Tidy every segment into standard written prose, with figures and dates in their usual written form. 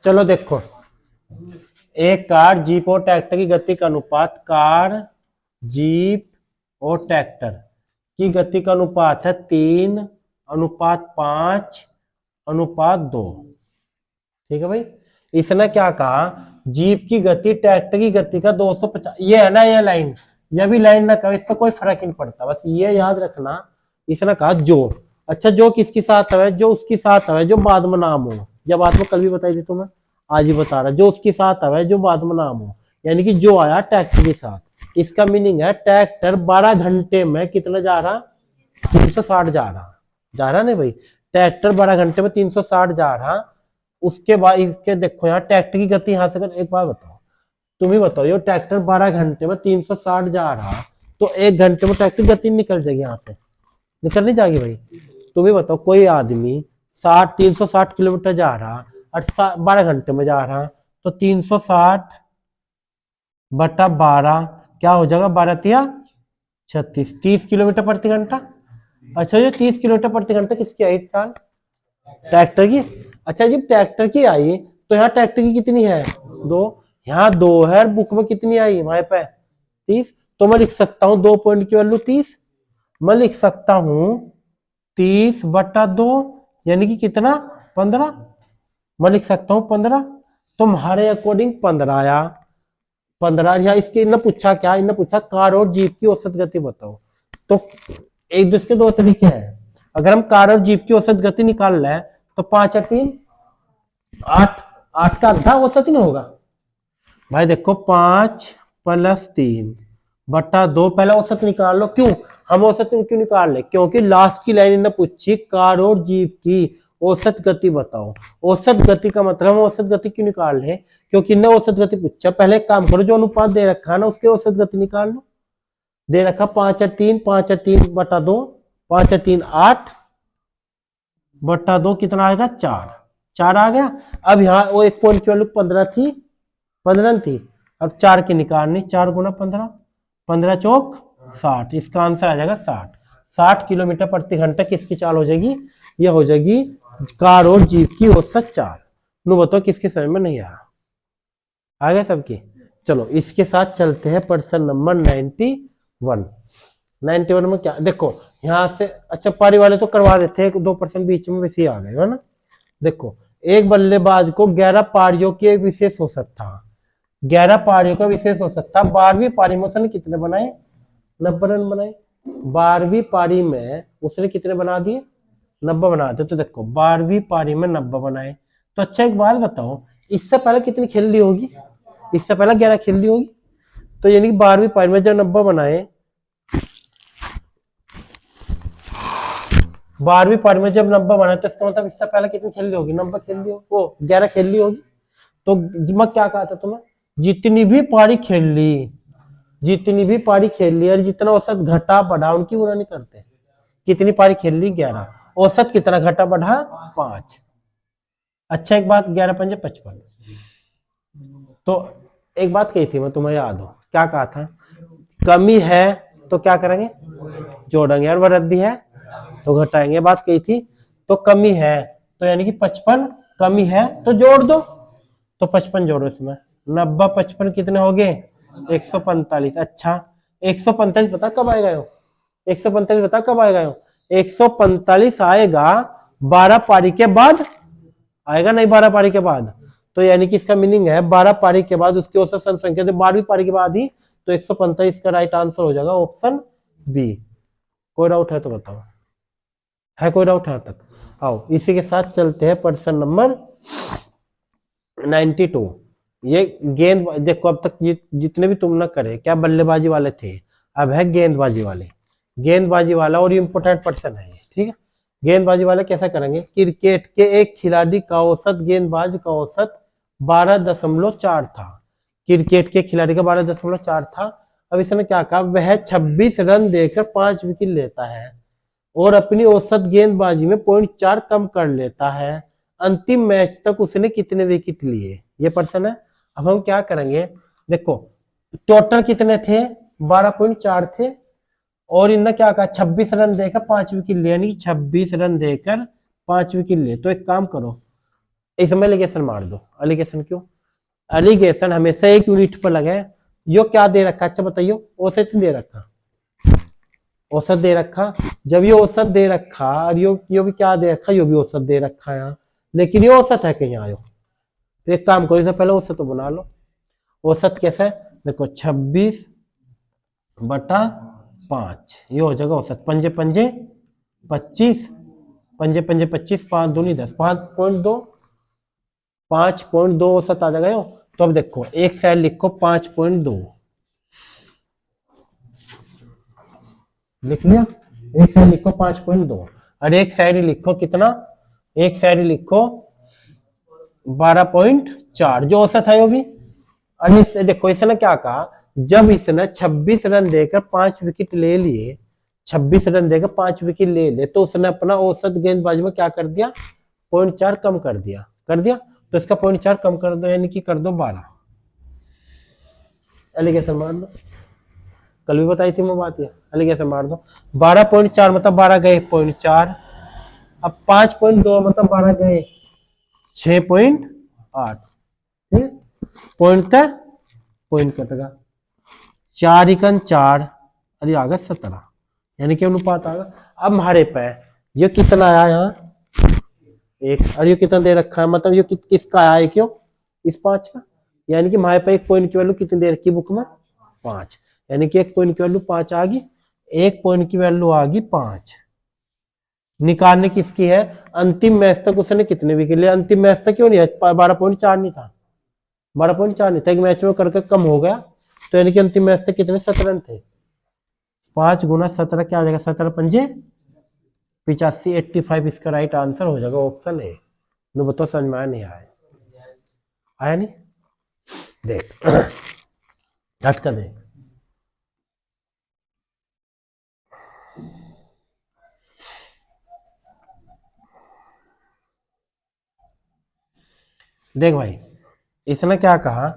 चलो देखो, एक कार, जीप और ट्रैक्टर की गति का अनुपात, कार, जीप और ट्रैक्टर की गति का अनुपात है 3:5:2। ठीक है भाई। इसने क्या कहा, जीप की गति ट्रैक्टर की गति का 250, ये है ना ये लाइन, यह भी लाइन ना कहो, इससे कोई फर्क नहीं पड़ता, बस ये याद रखना। इसने कहा जो, अच्छा जो किसके साथ है, जो उसके साथ है जो बाद में नाम हो, यह बात मैं कल भी बताई थी तुम्हें, आज ही बता रहा, जो उसके साथ है जो बाद में नाम हो, यानी कि जो आया ट्रैक्टर के साथ। इसका मीनिंग है ट्रैक्टर 12 घंटे में कितना जा रहा, 360 जा रहा नहीं भाई, ट्रैक्टर 12 घंटे में 360 जा रहा। उसके बाद इसके देखो यहाँ ट्रैक्टर की गति यहां से कर, एक बार बताओ, तुम ही बताओ, ये ट्रैक्टर 12 घंटे में 360 जा रहा, तो 1 घंटे में ट्रैक्टर गति निकल जाएगी यहाँ से, निकल नहीं जाएगी भाई। तुम ही बताओ, कोई आदमी 360 किलोमीटर जा रहा और 12 घंटे में जा रहा, तो 360/12 क्या हो जाएगा, 12×3=36, 30 किलोमीटर प्रति घंटा। अच्छा ये 30 किलोमीटर प्रति घंटा किसकी आई चाल, ट्रैक्टर की। अच्छा जब ट्रैक्टर की आई तो यहाँ ट्रैक्टर की कितनी है, 2, यहाँ 2 है, बुक में कितनी आई हमारे पे 30, तो मैं लिख सकता हूँ 2 पॉइंट की वैल्यू 30, मैं लिख सकता हूँ 30/2 यानी कि कितना 15, मैं लिख सकता हूँ 15, तुम्हारे अकॉर्डिंग 15 आया। 15 यहाँ इसके इन्हें पूछा क्या, इन्हें पूछा कार और जीप की औसत गति बताओ, तो एक दूसरे दो तरीके हैं, अगर हम कार और जीप की औसत गति निकाल लें तो 5 और 3 8, 8 का आधा औसत ही नहीं होगा भाई। देखो 5+3/2, पहले औसत निकाल लो। क्यों हम औसत क्यों निकाल ले, क्योंकि लास्ट की लाइन ने पूछी कार और जीप की औसत गति बताओ। औसत गति का मतलब हम औसत गति क्यों निकाल ले, क्योंकि इन्हें औसत गति पूछा। पहले एक काम करो, जो अनुपात दे रखा है ना उसके औसत गति निकाल लो। दे रखा 5 और 3, 5 और 3/2, 5 और 3 8/2 कितना आएगा 4 आ गया। अब यहाँ वो एक पॉइंट की वैल्यू 15 थी, 15 थी, अब 4 की निकालनी, 4×15, 15×4 60, इसका आंसर आ जाएगा 60 किलोमीटर प्रति घंटा किसकी चाल हो जाएगी, ये हो जाएगी कार और जीप की औसत चाल। नु बताओ किसके समय में नहीं आया, आ गया सबकी। चलो इसके साथ चलते हैं प्रश्न नंबर 91 में क्या देखो यहाँ से, अच्छा पारी वाले तो करवा देते हैं, 2% बीच में वैसे ही आ गए है ना। देखो एक बल्लेबाज को 11 पारियों की एक विशेष औसत था, 11 पारियों का विशेष औसत था, 12वीं पारी में उसने कितने बनाए, 90 रन बनाए। 12वीं पारी में उसने कितने बना दिए, 90 बना दिए। तो देखो 12वीं पारी में 90 बनाए, तो अच्छा एक बात बताओ, इससे पहले कितनी खेल ली होगी, इससे पहले 11 खेल ली होगी, तो यानी कि 12वीं पारी में जब 90 बनाए, 12वीं पारी में जब 90 बनाए, तो इसका मतलब इससे पहले कितनी खेल ली होगी, 90 खेल ली होगी, वो 11 खेल ली होगी। तो मैं क्या कहा था तुम्हें, जितनी भी पारी खेल ली, जितनी भी पारी खेल ली और जितना औसत घटा बढ़ा उनकी बुरा नहीं करते। कितनी पारी खेल ली 11, औसत कितना घटा बढ़ा 5। अच्छा एक बात, 11×5=55। तो एक बात कही थी मैं, तुम्हें याद हो क्या कहा था, कमी है तो क्या करेंगे, जोड़ेंगे, और वृद्धि है तो घटाएंगे, बात कही थी। तो कमी है तो यानी कि 55, कमी है तो जोड़ दो, तो 55 जोड़ो इसमें, 90×55 कितने हो गए 145। अच्छा 145 बता कब आएगा, 145 बता कब आएगा, 145 आएगा 12 पारी के बाद आएगा, नहीं 12 पारी के बाद। तो यानी कि इसका मीनिंग है 12 पारी के बाद उसकी औसत संख्या 12वीं पारी के बाद ही, तो 145 का राइट आंसर हो जाएगा ऑप्शन बी। कोई डाउट है तो बताओ, है कोई डाउट यहां तक, आओ इसी के साथ चलते हैं प्रश्न नंबर 92। ये गेंद देखो, अब तक जितने भी तुम ना करे क्या बल्लेबाजी वाले थे, अब है गेंदबाजी वाले, गेंदबाजी वाला और इंपोर्टेंट पर्सन है, ठीक है। गेंदबाजी वाले कैसा करेंगे, क्रिकेट के एक खिलाड़ी का औसत गेंदबाज का औसत 12.4 था, क्रिकेट के खिलाड़ी का 12.4 था। अब इसने क्या कहा, वह 26 रन देकर 5 विकेट लेता है और अपनी औसत गेंदबाजी में 0.4 कम कर लेता है, अंतिम मैच तक उसने कितने विकेट लिए, ये पर्सन है। अब हम क्या करेंगे, देखो टोटल कितने थे 12.4 थे, और इन्होंने क्या कहा 26 रन देकर 5 विकेट लिए, यानी 26 रन देकर 5 विकेट लिए। तो एक काम करो, इसमें एलिगेशन मार दो। एलिगेशन क्यों? एलिगेशन हमेशा एक यूनिट पर लगे। यो क्या दे रखा? अच्छा बताइयो, औसत दे रखा, औसत दे रखा। जब ये औसत दे रखा और यो भी क्या दे रखा? यो भी औसत दे रखा यहाँ, लेकिन ये औसत है कहीं आयो। तो एक काम करो, इससे पहले औसत तो बना लो। औसत कैसा है? देखो 26/5 ये हो जाएगा औसत। पंजे पंजे 25, पंजे पंजे 25, 5 दूनी 10, 5.2, 5.2 औसत आ जाएगा यो। तो अब देखो एक साइड लिखो 5.2, लिख लिया। एक साइड लिखो 5.2 और एक साइड लिखो कितना? एक साइड लिखो 12.4 जो औसत है वो भी। और इससे देखो इसने क्या कहा, जब इसने 26 रन देकर 5 विकेट ले लिए, 26 रन देकर 5 विकेट ले लिए, तो उसने अपना औसत गेंदबाजी में क्या कर दिया? 0.4 कम कर दिया। कर दिया तो इसका 0.4 कम कर दो, यानी कि कर दो 12। एलिगेशन मार दो, कल भी बताई थी मैं बात। ये एलिगेशन मार दो। 12.4 मतलब 12 गए 0.4, अब 5.2 मतलब 12 गए 6.8, पॉइंट कटेगा 4 इकन 4 अरे आ गया 17, यानी कि अनुपात आ गया। अब हमारे पे ये कितना आया यहाँ? एक। और ये कितना दे रखा है? मतलब ये किसका आया है? क्यों? इस 5 का। यानी कि हमारे पे एक पॉइंट की वैल्यू कितनी दे रखी बुक में? 5। यानी कि एक पॉइंट की वैल्यू 5 आ गई, एक पॉइंट की वैल्यू आ गई 5। निकालने किसकी है? अंतिम मैच तक उसने कितने विकेट लिए? अंतिम मैच तक क्यों नहीं है? 12.4 नहीं था, 12.4 नहीं था, एक मैच में करके कम हो गया। तो यानी कि अंतिम मैच तक कितने? 17 रन थे। 5 गुना 17 क्या आ जाएगा? 17 पंजे 85, 85 इसका राइट आंसर हो जाएगा ऑप्शन ए। नो बताओ समझ में आया नहीं आया? आया नहीं? देख झटका दे। देख भाई इसने क्या कहा,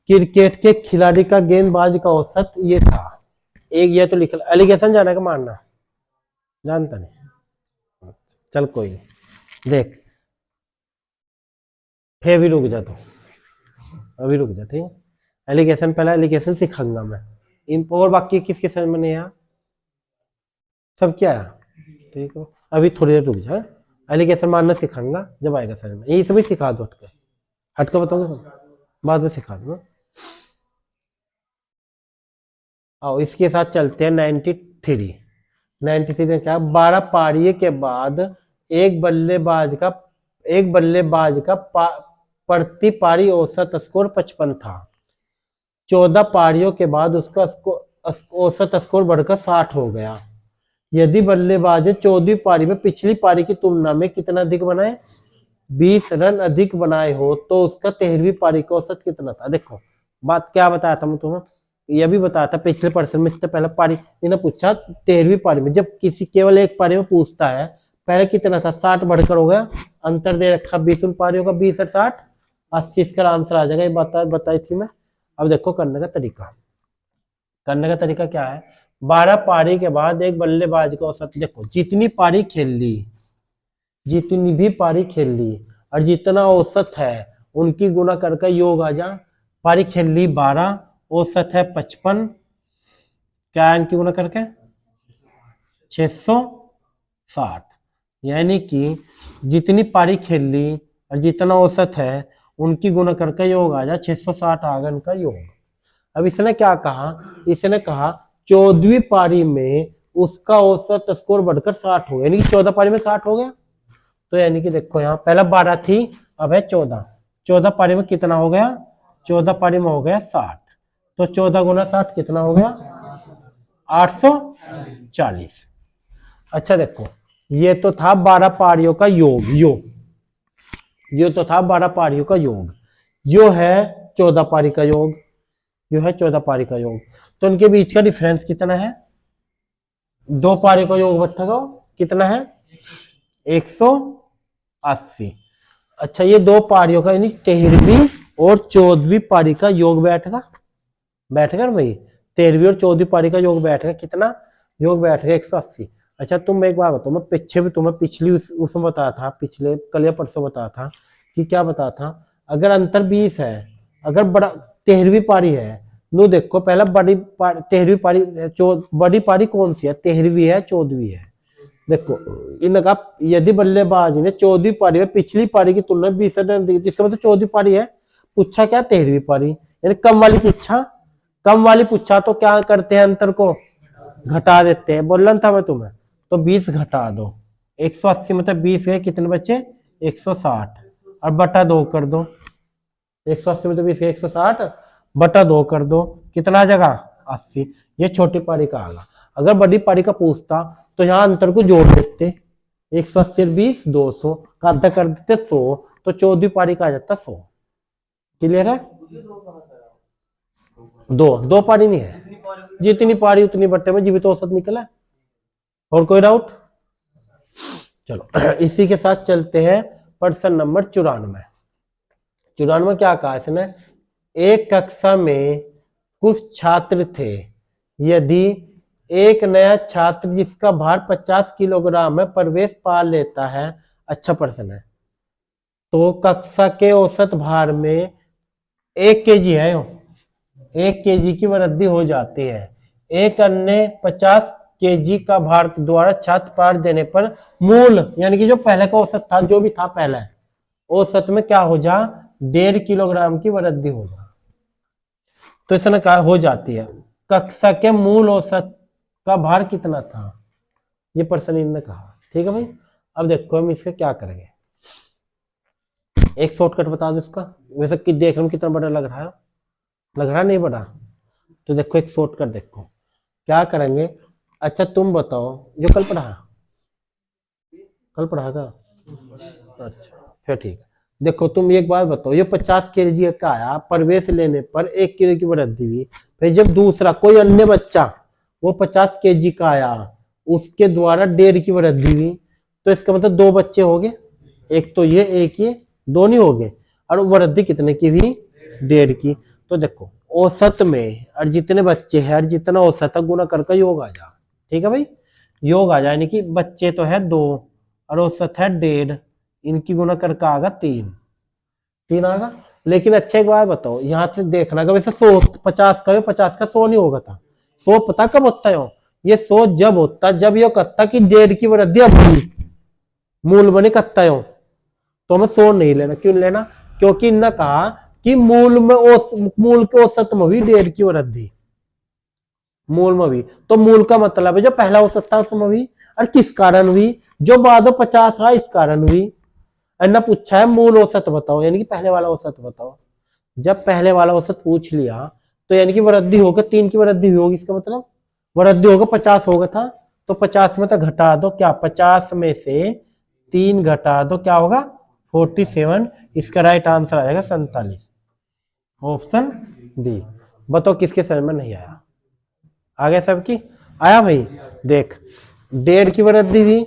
क्रिकेट के खिलाड़ी का गेंदबाज का औसत ये था। एक ये तो लिख लो, एलिगेशन जाने का मानना जानता नहीं, चल कोई नहीं। देख फिर भी रुक जा, तो अभी रुक जा, ठीक है। एलिगेशन पहला एलिगेशन सिखाऊंगा मैं इन, और बाकी किसके समझ में नहीं आया? सब क्या है? ठीक है, अभी थोड़ी देर रुक जा। एलिगेशन मारना सिखाऊंगा जब आएगा समझ में। ये सभी सिखा दो, हटके हटके बताऊंगा, बाद में सिखा दूंगा। आओ इसके साथ चलते हैं 93। 93 में क्या? 12 पारियों के बाद एक बल्लेबाज का प्रति पारी औसत स्कोर 55 था। 14 पारियों के बाद उसका औसत स्कोर बढ़कर 60 हो गया। यदि बल्लेबाज 14वीं पारी में पिछली पारी की तुलना में कितना अधिक बनाए? 20 रन अधिक बनाए हो तो उसका 13वीं पारी का औसत कितना था? देखो बात क्या बताया था मैं तुम्हें, यह भी बताया था पिछले पर्सन में। इससे पहले पारी इन्हें पूछा 13वीं पारी में, जब किसी केवल एक पारी में पूछता है, पहले कितना था? 60 बढ़कर हो गया, अंतर दे रखा 20 उन पारियों का, 20 और 60 80 इसका आंसर आ जाएगा। ये बताई थी मैं। अब देखो करने का तरीका, करने का तरीका क्या है? 12 पारी के बाद एक बल्लेबाज का औसत, देखो जितनी पारी खेल ली, जितनी भी पारी खेल ली और जितना औसत है उनकी गुना करके योग आ जा। पारी खेल ली 12, औसत है 55, क्या इनकी गुना करके? 660। यानी कि जितनी पारी खेल ली और जितना औसत है उनकी गुना करके योग आ जा, 660 आ गया इनका योग। अब इसने क्या कहा? इसने कहा 14वीं पारी में उसका औसत स्कोर बढ़कर 60 हो गया, यानी कि 14 पारी में 60 हो गया। तो यानी कि देखो यहाँ पहला 12 थी, अब है 14। 14 पारी में कितना हो गया? 14 पारी में हो गया 60। तो 14 गुना 60 कितना हो गया? 840। अच्छा देखो ये तो था 12 पारियों का योग, ये तो था 12 पारियों का योग, यो है 14 पारी का योग, यो है 14 पारी का योग। तो इनके बीच का डिफरेंस कितना है? 2 पारी का योग बैठेगा कितना है? 180। अच्छा ये 2 पारियों का यानी 13वीं और 14वीं पारी का योग बैठेगा, बैठेगा ना भाई? 13वीं और 14वीं पारी का योग बैठेगा कितना? योग बैठेगा 180। अच्छा तुम एक बात बताओ, मैं पीछे भी तुम्हें पिछली उसमें बताया था, पिछले कल या परसों बताया था कि क्या बताया था, अगर अंतर 20 है, अगर बड़ा 13वीं पारी है, नो देखो पहला बड़ी 13वीं पारी, बड़ी पारी कौन सी है, 13वीं है 14वीं है। देखो इनका यदि बल्लेबाज ने 14वीं पारी में पिछली पारी की तुलना में 20 रन दी, इसका मतलब 14वीं पारी है, पूछा क्या 13वीं पारी, यानी कम वाली पूछा, कम वाली पूछा तो क्या करते हैं, अंतर को घटा देते हैं, बोल रहा था मैं तुम्हें। तो 20 घटा दो, 180 मतलब 20 गए, कितने बचे 160, और बटा 2 कर दो, 180 मतलब 20 160 बटा 2 कर दो, कितना आ जाएगा 80। ये छोटी पारी का आएगा। अगर बड़ी पारी का पूछता तो यहाँ अंतर को जोड़ देते, 180 20 200 का आधा कर देते 100, तो 14वीं पारी का आ जाता 100। क्लियर है? दो पारी नहीं है, जितनी पारी उतनी बट्टे में जीवित औसत निकला। और कोई डाउट? चलो इसी के साथ चलते हैं प्रश्न नंबर 94। 94 क्या कहा इसने, एक कक्षा में कुछ छात्र थे, यदि एक नया छात्र जिसका भार 50 किलोग्राम है प्रवेश पा लेता है, अच्छा प्रश्न है, तो कक्षा के औसत भार में 1 केजी है, 1 केजी की वृद्धि हो जाती है। एक अन्य 50 केजी का भार द्वारा छात्र पार देने पर मूल यानी कि जो पहले का औसत था, जो भी था पहले औसत में क्या हो जा, 1.5 किलोग्राम की वृद्धि हो जा। तो इसने कहा हो जाती है, कक्षा के मूल औसत का भार कितना था, ये प्रश्न इन्होंने कहा। ठीक है भाई, अब देखो हम इसका क्या करेंगे, एक शॉर्टकट बता दो इसका, वैसे कि देख लो कितना बड़ा लग रहा है, लग रहा नहीं बड़ा, तो देखो एक शॉर्टकट देखो क्या करेंगे। अच्छा तुम बताओ, जो कल पढ़ा, कल पढ़ा था, अच्छा फिर ठीक है। देखो तुम एक बात बताओ, ये 50 केजी का आया, प्रवेश लेने पर 1 किलो की वृद्धि हुई, फिर जब दूसरा कोई अन्य बच्चा वो 50 केजी का आया, उसके द्वारा 1.5 की वृद्धि हुई, तो इसका मतलब 2 बच्चे हो गए, एक तो ये एक ये, 2 नहीं हो गए, और वृद्धि कितने की हुई, 1.5 की। तो देखो औसत में और जितने बच्चे हैं और जितना औसत है गुना करके योग आ जा। ठीक है भाई, योग आ जाए, यानी कि बच्चे तो है 2 और औसत है 1.5, इनकी गुना करके आगा 3 आगा। लेकिन अच्छे एक बात बताओ, यहाँ से देखना कि वैसे 100 50 का 50 का 100 नहीं होगा था, 100 पता कब होता है, ये 100 जब होता जब ये कहता कि 1.5 की वृद्धि अब हुई, मूल बने कहता है, तो हमें 100 नहीं लेना। क्यों लेना, क्योंकि इन्होंने कहा कि मूल में मूल के औसत में भी 1.5 की वृद्धि, मूल में भी, तो मूल का मतलब है जो पहला औसत था उसमें भी, और किस कारण हुई, जो बाद 50 है इस कारण हुई। अन्ना पूछा है मूल औसत बताओ, यानी कि पहले वाला औसत बताओ, जब पहले वाला औसत पूछ लिया तो यानी कि वृद्धि होगा 3 की वृद्धि होगी, इसका मतलब वृद्धि होगा 50 होगा था, तो 50 में तो घटा दो, क्या 50 में से 3 घटा दो, क्या होगा 47, इसका राइट आंसर आएगा 47, ऑप्शन डी। बताओ किसके समझ में नहीं आया, आ गया सबकी, आया भाई। देख 1.5 की वृद्धि हुई,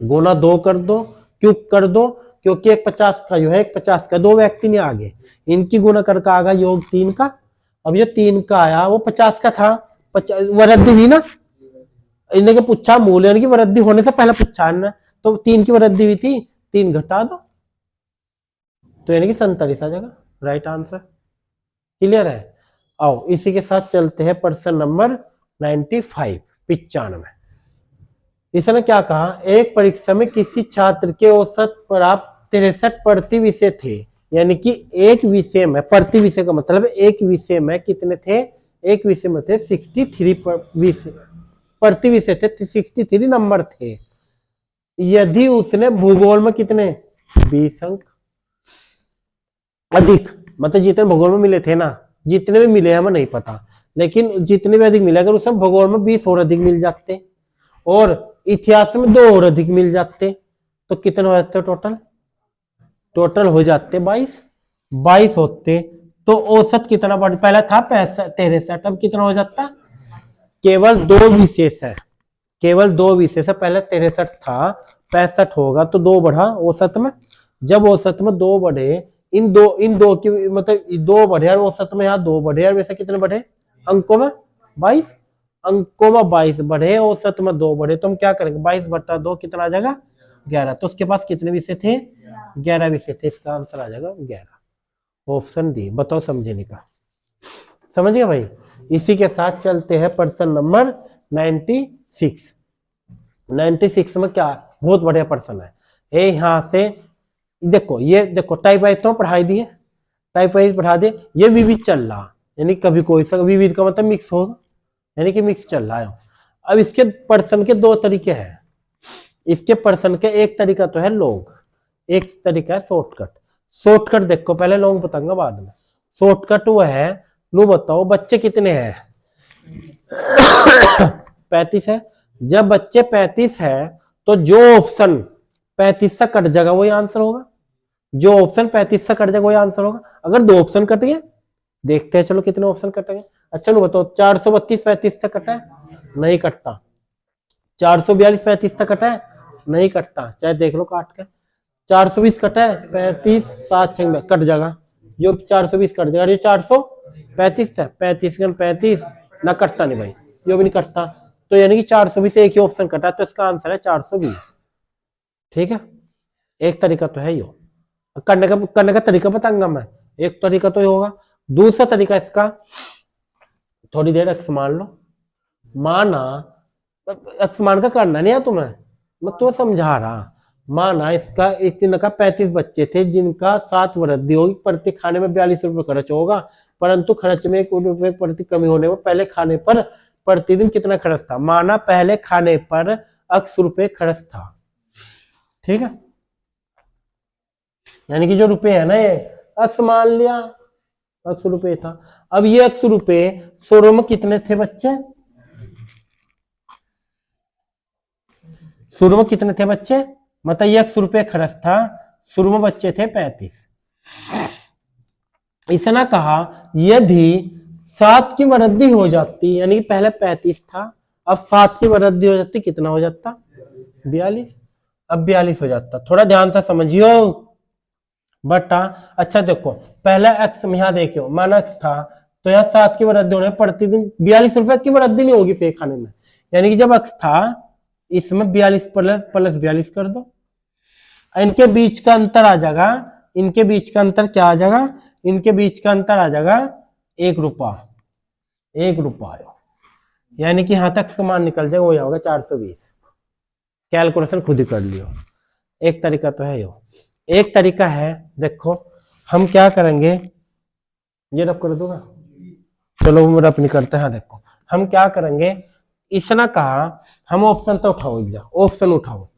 गुना 2 कर दो, क्यों कर दो, क्योंकि एक 50 का जो है एक 50 का, 2 व्यक्ति नहीं आगे, इनकी गुना करके आगा योग 3 का। अब ये 3 का आया, वो 50 का था, वृद्धि हुई ना, इन्हें के पूछा मूल यानी कि वृद्धि होने से पहले पूछा है, तो 3 की वृद्धि हुई थी, 3 घटा दो, तो यानी कि 47 आ जाएगा राइट आंसर। क्लियर है? आओ इसी के साथ चलते हैं प्रश्न नंबर 95, 95। इसने क्या कहा, एक परीक्षा में किसी छात्र के औसत प्राप्त 63 प्रति विषय थे, यानी कि एक विषय में, प्रति विषय का मतलब एक विषय में कितने थे, एक विषय में थे 63 विषय, प्रति विषय थे 63 नंबर थे, यदि उसने भूगोल में कितने 20 अंक अधिक, मतलब जितने भूगोल में मिले थे ना, जितने भी मिले हमें नहीं पता, लेकिन जितने भी अधिक मिले, अगर उसमें भूगोल में 20 और अधिक मिल जाते और इतिहास में 2 और अधिक मिल जाते, तो कितने हो जाते टोटल, टोटल हो जाते 22 होते, तो औसत कितना बढ़, पहला था 63, अब कितना हो जाता, केवल 2 विशेष है, केवल 2 विशेष है, पहले 63 था 65 होगा, तो 2 बढ़ा औसत में, जब औसत में 2 बढ़े, इन दो की मतलब 2 बढ़े और औसत में यहाँ 2 बढ़े, और वैसे कितने बढ़े अंकों में 22, अंकों में 22 बढ़े, औसत में 2 बढ़े, तो हम क्या करेंगे 22/2 कितना आ जाएगा 11। तो उसके पास कितने विषय थे 11 विषय थे, इसका आंसर आ जाएगा 11, ऑप्शन डी। बताओ समझने का, समझ गए भाई। इसी के साथ चलते हैं प्रश्न नंबर 96। 96 में क्या बहुत बढ़िया प्रश्न है। ये यहाँ से देखो, ये देखो टाइप वाइज तो पढ़ाई दिए, टाइप वाइज पढ़ा दे। ये विविध चल रहा, यानी कभी कोई सा विविध का मतलब मिक्स होगा, यानी कि मिक्स चल रहा है। अब इसके प्रश्न के 2 तरीके हैं। इसके प्रश्न के एक तरीका तो है लॉन्ग, एक तरीका है शॉर्टकट। शॉर्टकट देखो, पहले लॉन्ग बताऊंगा बाद में। शॉर्टकट वो है, लो बताओ बच्चे कितने हैं 35 है। जब बच्चे 35 है तो जो ऑप्शन 35 से कट जाएगा वही आंसर होगा, जो ऑप्शन 35 से कट जाएगा वही आंसर होगा। अगर 2 ऑप्शन कट गए, देखते हैं चलो कितने ऑप्शन कटेंगे। अच्छा लो बताओ 432 35 से कटा है, नहीं कटता। 442 35 से कटा है, नहीं कटता, चाहे देख लो काट के। 420 कटा है, 35 7 6 कट जाएगा, जो 420 कट जाएगा। ये 435 था, 35 35 ना कटता नहीं भाई, यो भी नहीं कटता। तो यानी कि 420 एक ही ऑप्शन कटा, तो इसका आंसर है 420। ठीक है, एक तरीका तो है यो करने का तरीका बताऊंगा मैं। एक तरीका तो ये होगा। दूसरा तरीका इसका, थोड़ी देर एक्स मान लो, माना एक्स मान का करना नहीं है तुम्हें, मैं तुम्हें समझा रहा। माना इसका एक दिन का 35 बच्चे थे जिनका 7 वृद्धि होगी, प्रति खाने में 42 रुपए खर्च होगा, परंतु खर्च में 1 रुपए प्रति कमी होने में पहले खाने पर प्रतिदिन कितना खर्च था। माना पहले खाने पर x रुपए खर्च था, ठीक है, यानी कि जो रुपए है ना ये x मान लिया, x रुपए था। अब ये x रुपए शुरू में कितने थे बच्चे, शुरू में कितने थे बच्चे, मतलब ये x रुपए खर्च था, शुरू में बच्चे थे 35। इसने कहा यदि 7 की वृद्धि हो जाती, यानी कि पहले 35 था, अब 7 की वृद्धि हो जाती, कितना हो जाता 42, अब 42 हो जाता। थोड़ा ध्यान से समझियो बटा। अच्छा देखो पहले x यहां देखियो, माना x था, तो यहाँ 7 की वृद्धि होने प्रतिदिन 42 रुपए की वृद्धि नहीं होगी पे खाने में, यानी कि जब x था इसमें 42 प्लस 42 कर दो, इनके बीच का अंतर आ जाएगा, इनके बीच का अंतर क्या आ जाएगा, इनके बीच का अंतर आ जाएगा 1 रुपया, 1 रुपया, यानी कि यहां तक का मान निकल जाएगा, वो होगा 420। कैलकुलेशन खुद ही कर लियो। एक तरीका तो है यो, एक तरीका है देखो हम क्या करेंगे, ये रब कर दूंगा, चलो रब नहीं करते हैं। देखो हम क्या करेंगे, इसने कहा हम ऑप्शन तो उठाओ, ऑप्शन उठाओ,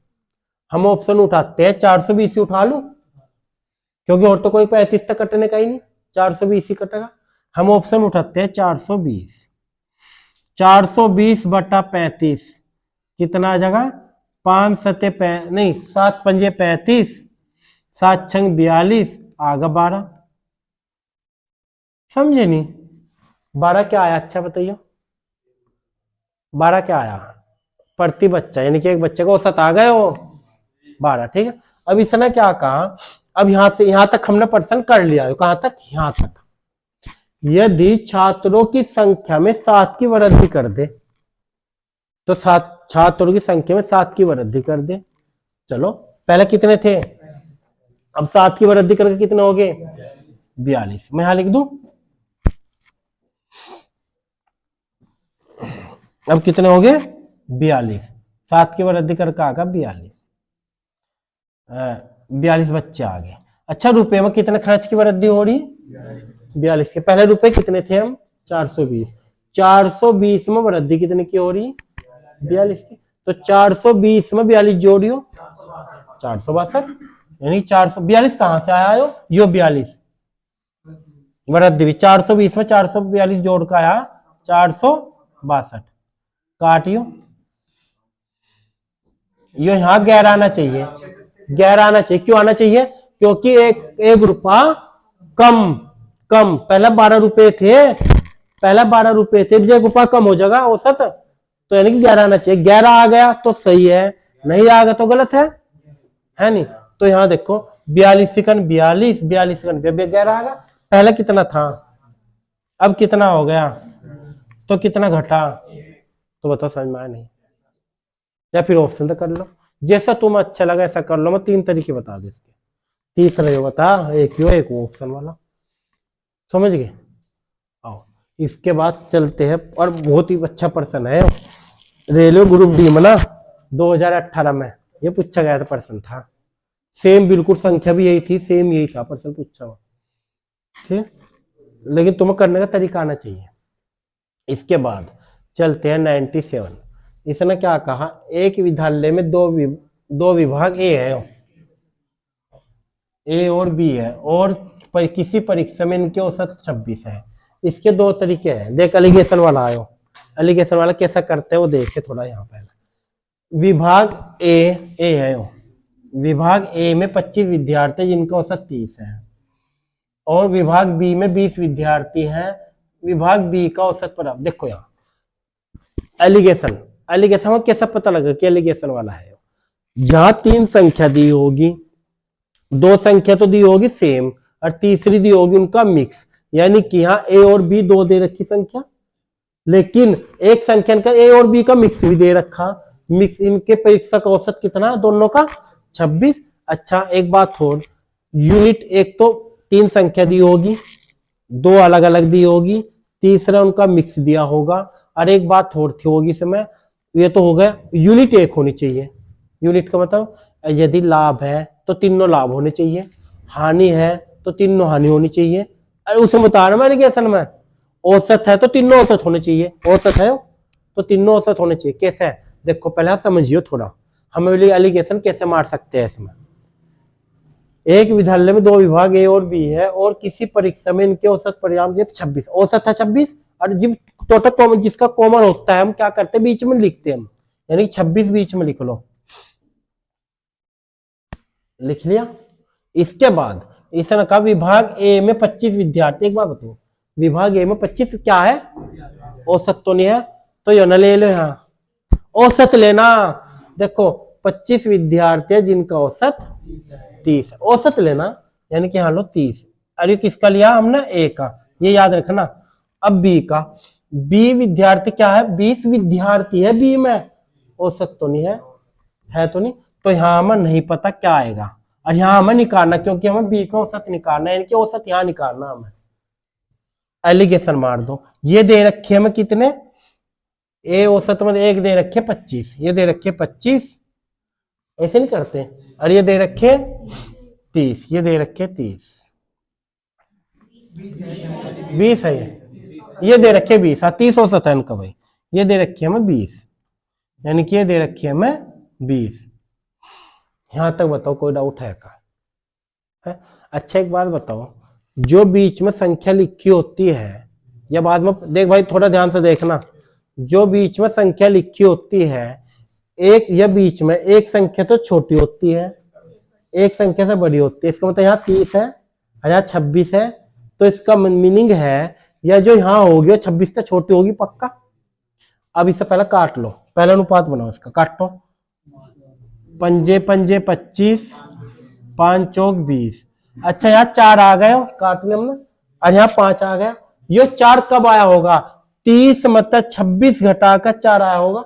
हम ऑप्शन उठाते हैं 420 उठा लो, क्योंकि और तो कोई 35 तक कटने का ही नहीं, 420 ही कटेगा। हम ऑप्शन उठाते हैं 420, 420 बटा 35 कितना आ जाएगा, 5 सते नहीं 7 पंजे 35, 7 छंग 42, आगा 12, समझे नहीं। 12 क्या आया, अच्छा बताइए 12 क्या आया प्रति बच्चा, यानी कि एक बच्चे को औसत आ गए वो 12, ठीक है। अब इसने क्या कहा, अब यहां से यहां तक हमने प्रश्न कर लिया है, कहां तक, यहां तक। यदि छात्रों की संख्या में 7 की वृद्धि कर दे, तो 7 छात्रों की संख्या में 7 की वृद्धि कर दे। चलो पहले कितने थे, अब 7 की वृद्धि करके कितने हो गए 42, मैं यहां लिख दूं, अब कितने हो गए 42, 7 की वृद्धि करके आ गया 42, 42 बच्चे आ गए। अच्छा रुपए में कितने खर्च की वृद्धि हो रही, 42 के। पहले रुपए कितने थे हम 420, 420 में वृद्धि कितने की हो रही 42 की, तो 420 में 42 जोड़ियो 462, यानी 442 कहां से आया हो, यो 42 वृद्धि भी 420 में 442 जोड़ का आया 462, काटियो, यो यहाँ 11 आना चाहिए, 11 आना चाहिए, क्यों आना चाहिए, क्योंकि एक रुपया कम, पहले 12 रुपए थे, पहले 12 रुपए थे, जो रुपया कम हो जाएगा औसत, तो यानी कि 11 आना चाहिए। 11 आ गया तो सही है, नहीं आ गया तो गलत है नहीं। तो यहां देखो 42 सेकंड 42, 42 सेकंड 11 आ गया, पहले कितना था, अब कितना हो गया, तो कितना घटा तो बताओ समझ में आया नहीं? या फिर ऑप्शन से कर लो, जैसा तुम्हें अच्छा लगा ऐसा कर लो। मैं 3 तरीके बता दे इसके। तीसरा ये बता, एक यो एक ऑप्शन वाला, समझ गए? आओ इसके बाद चलते हैं, और बहुत ही अच्छा प्रश्न है, रेलवे ग्रुप डी में ना 2018 में ये पूछा गया था, प्रश्न था सेम, बिल्कुल संख्या भी यही थी, सेम यही था प्रश्न पूछा हुआ, ठीक। लेकिन तुम्हें करने का तरीका आना चाहिए। इसके बाद चलते हैं 97। इसने क्या कहा, एक विद्यालय में दो विभाग ए है, ए और बी है, और किसी परीक्षा में इनके औसत 26 है। इसके 2 तरीके हैं। देख एलिगेशन वाला आयो, एलिगेशन वाला कैसा करते हैं वो देखे थोड़ा। यहाँ पहले विभाग ए है, विभाग ए में 25 विद्यार्थी जिनका औसत 30 है, और विभाग बी में 20 विद्यार्थी हैं, विभाग बी का औसत पर। देखो यहाँ एलिगेशन, एलिगेशन में कैसा पता लगा कि एलिगेशन वाला है? जहां 3 संख्या दी होगी, 2 संख्या तो दी होगी सेम, और तीसरी दी होगी उनका मिक्स, यानी कि यहाँ ए और बी 2 दे रखी संख्या, लेकिन एक संख्या का ए और बी का मिक्स भी दे रखा। मिक्स इनके परीक्षा का औसत कितना, दोनों का 26। अच्छा एक बात और, यूनिट एक तो 3 संख्या दी होगी, 2 अलग अलग दी होगी, तीसरा उनका मिक्स दिया होगा, और एक बात और थी होगी समय, ये तो हो गया, यूनिट एक होनी चाहिए। यूनिट का मतलब यदि लाभ है तो तीनों लाभ होने चाहिए, हानि है तो तीनों हानि होनी चाहिए। अरे उसे बता रहा मैं एलिगेशन में, औसत है तो तीनों औसत होने चाहिए, औसत है तो तीनों औसत होने चाहिए। कैसे है देखो, पहले समझियो थोड़ा, हम एलिगेशन कैसे मार सकते हैं इसमें। एक विद्यालय में 2 विभाग ए और बी है, और किसी परीक्षा में इनके औसत परिणाम 26, औसत है 26, और जब टोटल कॉमन जिसका कॉमन होता है हम क्या करते हैं, बीच में लिखते हैं हम, यानी 26 बीच में लिख लो, लिख लिया। इसके बाद इसने कहा विभाग ए में 25 विद्यार्थी, एक बार बताओ विभाग ए में 25 क्या है, औसत तो नहीं है, तो यो ना ले लो, यहाँ औसत लेना। देखो 25 विद्यार्थी जिनका औसत 30 है, औसत लेना, यानी कि हाँ लो 30। अरे किसका लिया हमने, ए का, ये याद रखना। अब बी का, बी विद्यार्थी क्या है, 20 विद्यार्थी है बी में, औसत तो नहीं है तो नहीं, तो यहाँ हमें नहीं पता क्या आएगा, और यहाँ हमें निकालना, क्योंकि हमें बी का औसत निकालना है, इनके औसत यहाँ निकालना हमें। एलिगेशन मार दो, ये दे रखे हमें कितने, ए औसत में एक दे रखे 25, ये दे रखे 25, ऐसे नहीं करते, और ये दे रखे 30, ये दे रखे 30, 20 है ये दे रखे 20, 30 औसत है इनका भाई, ये दे रखी है हमें 20, यानी कि ये दे रखी है हमें 20। यहां तक बताओ कोई डाउट है का? है? अच्छा एक बात बताओ, जो बीच में संख्या लिखी होती है, या बाद में देख भाई थोड़ा ध्यान से देखना, जो बीच में संख्या लिखी होती है, एक या बीच में एक संख्या तो छोटी होती है, एक संख्या से बड़ी होती है, इसका मतलब यहाँ 30 है और यहाँ 26 है, तो इसका मीनिंग है या जो यहाँ होगी 26 से छोटी होगी पक्का। अब इससे पहले काट लो, पहले अनुपात बनाओ इसका, काटो, पंजे पंजे 25, 5 चौक 20। अच्छा यहाँ 4 आ गए, काट लिया हमने, और यहाँ 5 आ गया। ये 4 कब आया होगा, 30 मतलब 26 घटाकर 4 आया होगा,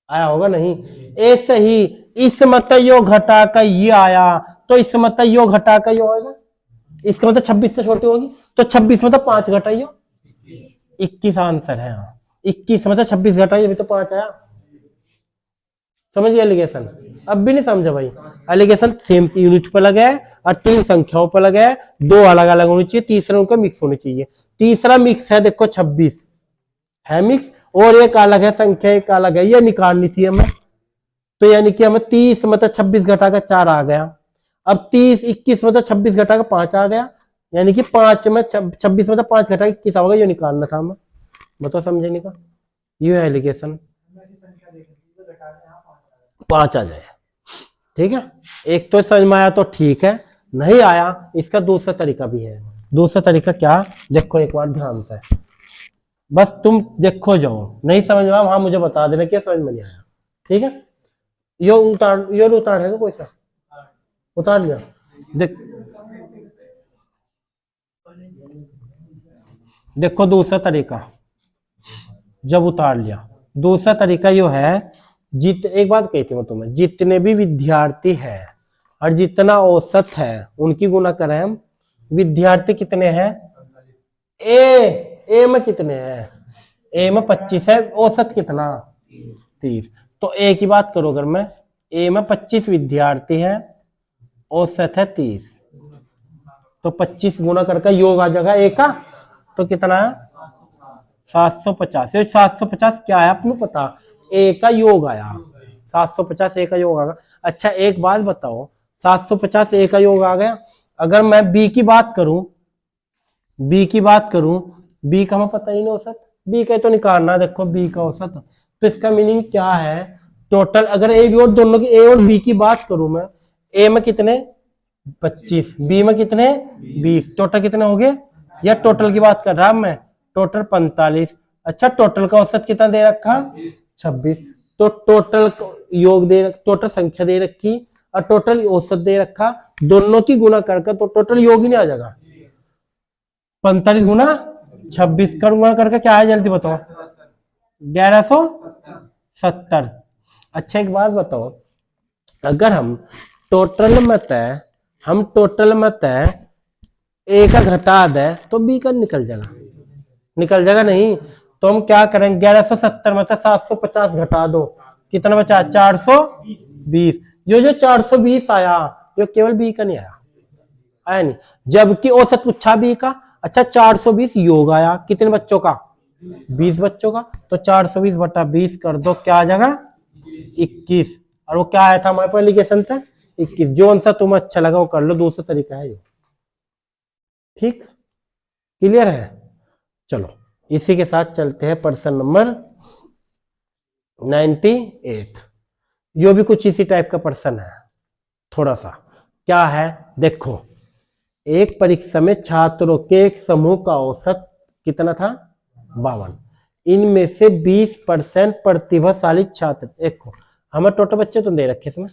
आया होगा नहीं। ऐसे ही इस मतलब यो घटाकर ये आया, तो इस मतलब यो घटाकर यो होगा, इसका मतलब 26 से छोटी होगी, तो 26 मतलब 5 घटाइयो, 21 आंसर है। हाँ 21 मतलब 26 घटाइए, अभी तो 5 आया। समझिए एलिगेशन, अब भी नहीं समझा भाई? एलिगेशन सेम यूनिट पर लगा है और 3 संख्याओं पर लगा है, 2 अलग अलग होनी चाहिए, तीसरा उनका मिक्स होनी चाहिए। तीसरा मिक्स है, देखो 26 है मिक्स, और एक अलग है संख्या, एक अलग है, ये निकालनी थी हमें, तो यानी कि हमें 30 मतलब 26 घटाकर 4 आ गया। अब 30 21 मतलब 26 घटाकर 5 आ गया, यानी कि 5 में 26 मतलब 5 घटाकर 21 होगा, ये निकालना था हमें। बताओ समझे नहीं का? ये है एलिगेशन, 5 आ जाए, ठीक है। एक तो समझ में आया तो ठीक है, नहीं आया इसका दूसरा तरीका भी है। दूसरा तरीका क्या, देखो एक बार ध्यान से, बस तुम देखो जाओ, नहीं समझ में आया वहां मुझे बता देना क्या समझ में नहीं आया, ठीक है। यो उतार है कोई सा, उतार लिया। देख देखो दूसरा तरीका, जब उतार लिया। दूसरा तरीका यो है, एक बात कही थी मैं तुम्हें, जितने भी विद्यार्थी हैं और जितना औसत है उनकी गुना करें हम। विद्यार्थी कितने हैं, ए में कितने हैं, ए में 25 है, औसत कितना 30। तो ए की बात करो, अगर मैं ए में 25 विद्यार्थी है, औसत है 30, तो 25 गुना करके योग आ जाएगा ए का, तो कितना है 750। 750 क्या है आपको पता, ए का योग आया, 750 ए का योग आ गया। अच्छा एक बात बताओ, 750 ए का योग आ गया, अगर मैं बी की बात करूं, बी की बात करूं, बी का हमें पता ही नहीं औसत, बी का तो निकालना, देखो बी का औसत, तो इसका मीनिंग क्या है, टोटल अगर ए बी और दोनों की, ए और बी की बात करूं मैं, ए में कितने 25, बी में कितने 20, टोटल कितने हो गए, या टोटल की बात कर रहा मैं, टोटल 45। अच्छा टोटल का औसत कितना दे रखा 26, तो टोटल योग दे, टोटल संख्या दे रखी और टोटल औसत दे रखा, दोनों की गुना करके तो टोटल योग ही नहीं आ जाएगा। 45 गुना 26 कर गुना करके क्या है जल्दी बताओ, 1170। अच्छा एक बात बताओ, अगर हम टोटल में ए का घटा दे तो बी का निकल जाएगा, निकल जाएगा नहीं, तो हम क्या करेंगे, 1170 में 750 घटा दो, कितना बचा 420। जो 420 आया जो केवल बी का नहीं आया नहीं, जबकि औसत पूछा बी का। अच्छा 420 योग आया, कितने बच्चों का 20 बच्चों का, तो 420 बटा 20 कर दो, क्या आ जाएगा 21, और वो क्या आया था हमारे पास एप्लीकेशन था 21। जो सा तुम्हें अच्छा लगा वो कर लो, दूसरा तरीका है ये, ठीक क्लियर है। चलो इसी के साथ चलते हैं प्रश्न नंबर 98। यो भी कुछ इसी टाइप का प्रश्न है, थोड़ा सा क्या है देखो, एक परीक्षा में छात्रों के एक समूह का औसत कितना था 52, इनमें से 20% प्रतिभाशाली छात्र, देखो हमें टोटल बच्चे तो दे रखे इसमें,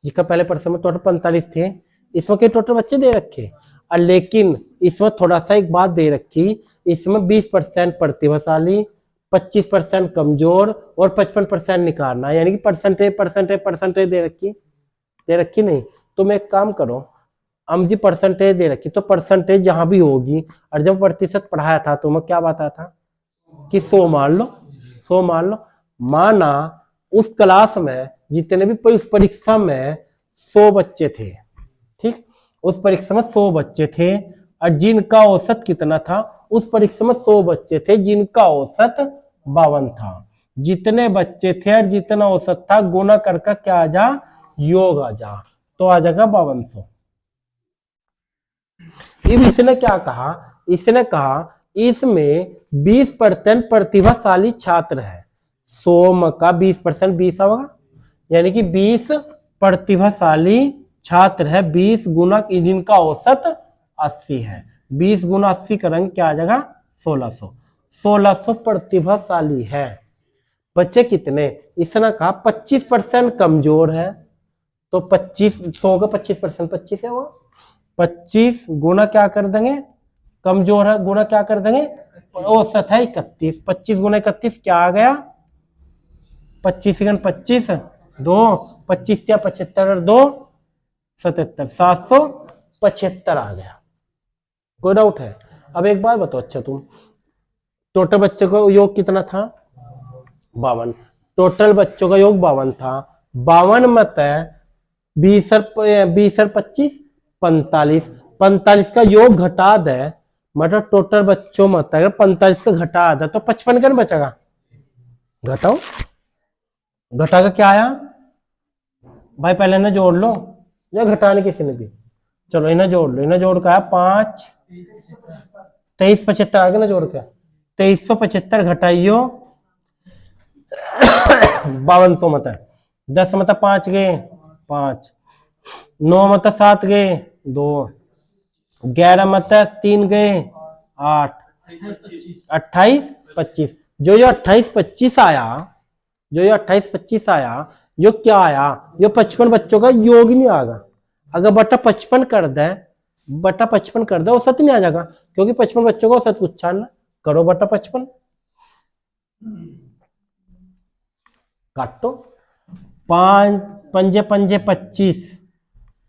जिसका पहले प्रश्न में टोटल 45 थे, इसमें के टोटल बच्चे दे रखे, और लेकिन इसमें थोड़ा सा एक बात दे रखी, इसमें 20% प्रतिभाशाली, 25% कमजोर और 55% निकालना, यानी कि परसेंटेज दे रखी नहीं। तो मैं एक काम करो, हम जी परसेंटेज दे रखी, तो परसेंटेज जहां भी होगी, और जब प्रतिशत पढ़ाया था तो मैं क्या बताया था कि 100 मान लो, 100 मान लो, माना उस क्लास में जितने भी उस परीक्षा में 100 बच्चे थे, ठीक, उस परीक्षा में 100 बच्चे थे, और जिनका औसत कितना था, उस परीक्षा में 100 बच्चे थे जिनका औसत 52 था, जितने बच्चे थे और जितना औसत था गुना करके क्या आ जा, योग आ जा, तो आ जाएगा 5200। इसने क्या कहा, इसने कहा इसमें 20% प्रतिभाशाली छात्र है, 100 का 20% 20 होगा, यानी कि 20 प्रतिभाशाली छात्र है, 20 गुना जिनका औसत 80 है, 20 गुना 80 का रंग क्या आ जाएगा 1600। 1600 प्रतिभाशाली है, बच्चे कितने, इसने कहा 25% कमजोर है, तो 25 100 का 25% 25 है, वो 25 गुना क्या कर देंगे, कमजोर है गुना क्या कर देंगे, औसत है 31, 25 गुना 31 क्या आ गया 25 25 2 25 क्या 75 2 77 775 आ गया, कोई डाउट है। अब एक बात बताओ, अच्छा तुम टोटल बच्चों का योग कितना था 52, टोटल बच्चों का योग 52 था, 52 मत है 20 और 25 45, 45 का योग घटा दे, मतलब टोटल बच्चों मत अगर 45 का घटा दे तो 55 का बचेगा, घटाओ, घटा का क्या आया भाई, पहले इन्हें जोड़ लो, या घटाने किसी ने भी, चलो इन्हें जोड़ लो, इन्हें जोड़ का आया 5 23 75 आ गया ना जोड़ के, 2375 घटाइयो 5200 मत है, 10 मत 5 गए 5, 9 मत 7 गए 2, 11 मत 3 गए 8, 28 25, जो 28 25 आया, जो 28 25 आया, यो क्या आया, यो 55 बच्चों का योग नहीं आएगा, अगर बटा 55 कर दे, बटा 55 कर दे औसत नहीं आ जाएगा, क्योंकि 55 बच्चों का औसत पूछा ना, करो बटा 55, काटो। 5 पंजे पंजे 25,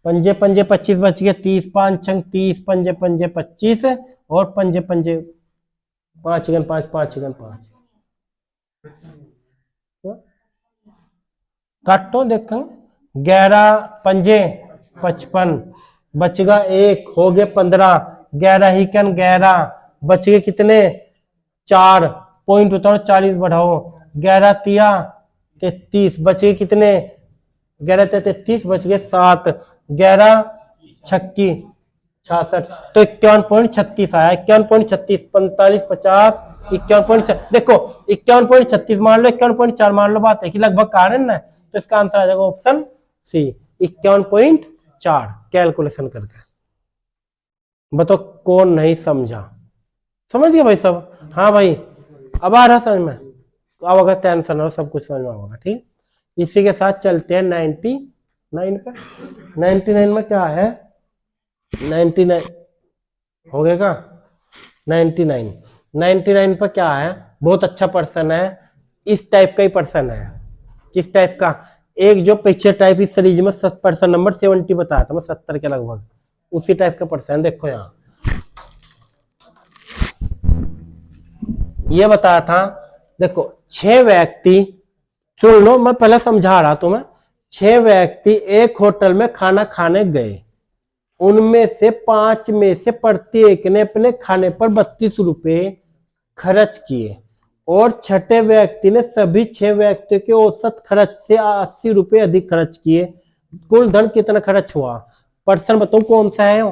पंजे पंजे 25 बच गए 30, 5 छंग 30, पंजे पंजे 25 और पंजे पंजे 5 गन 5, 5 गन 5। काटो देखो। 11 पंजे 55, बचेगा 1, हो गए 15, 11 ही कन 11, बच गए कितने 4, पॉइंट उतारो 40 बढ़ाओ, 11 तिया 33, बचे कितने 11 33, बच गए 7, 11 छक्की 66, तो 51.36 आया। 51.36, 45 50 51. देखो 51.36 मान लो, 51.4 मान लो, बात है कि लगभग कारण है, तो इसका आंसर आ जाएगा ऑप्शन सी 51.4। कैलकुलेशन करके बताओ कौन नहीं समझा। समझ गया भाई सब? हाँ भाई अब आ रहा समझ में? अब अगर टेंशन हो सब कुछ समझ में होगा। ठीक, इसी के साथ चलते हैं 99 पे। 99 में क्या है? 99 हो गया का 99 पर क्या है? बहुत अच्छा पर्सन है, इस टाइप का ही पर्सन है। किस टाइप का? एक जो पीछे टाइप इस सीरीज में पर्सन नंबर 70 बताया था मैं, 70 के लगभग, उसी टाइप का पर्सन। देखो यहाँ ये बताया था, देखो 6 व्यक्ति, सुन लो मैं पहले समझा रहा तुम्हें। 6 व्यक्ति एक होटल में खाना खाने गए, उनमें से 5 में से प्रत्येक ने अपने खाने पर 32 रुपए खर्च किए और छठे व्यक्ति ने सभी 6 व्यक्तियों के औसत खर्च से 80 रुपए अधिक खर्च किए। कुल धन कितना खर्च हुआ? पर्सन बताओ कौन सा है?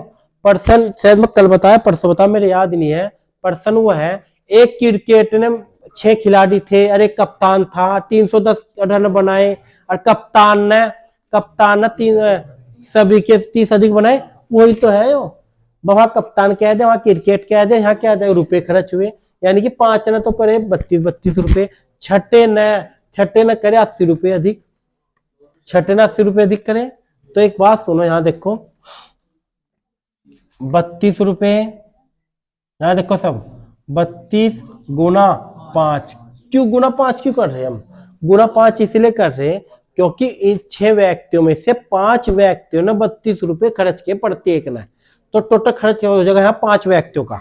पर्सन शायद मैं कल बताया, परसों बताया, मेरे याद नहीं है। पर्सन वो है, एक क्रिकेट ने 6 खिलाड़ी थे, अरे कप्तान था, 310 रन बनाए, और कप्तान ने 3 सभी के 30 अधिक बनाए। वही तो है वो, वहां कप्तान कह दे, वहां क्रिकेट कह दे, यहाँ क्या दे रुपए खर्च हुए, यानी कि 5 ने तो करे 32 रुपए, छठे ने करे 80 रुपए अधिक, छठे ने 80 रुपए अधिक करे। तो एक बात सुनो, यहाँ देखो 32 रुपए, यहाँ देखो सब 32 गुना 5। क्यों गुना 5 क्यों कर रहे हैं हम? गुना 5 इसलिए कर रहे हैं क्योंकि इन 6 व्यक्तियों में से 5 व्यक्तियों ने 32 रुपए खर्च किए प्रत्येक ने, तो टोटल खर्च हो जाएगा यहाँ 5 व्यक्तियों का।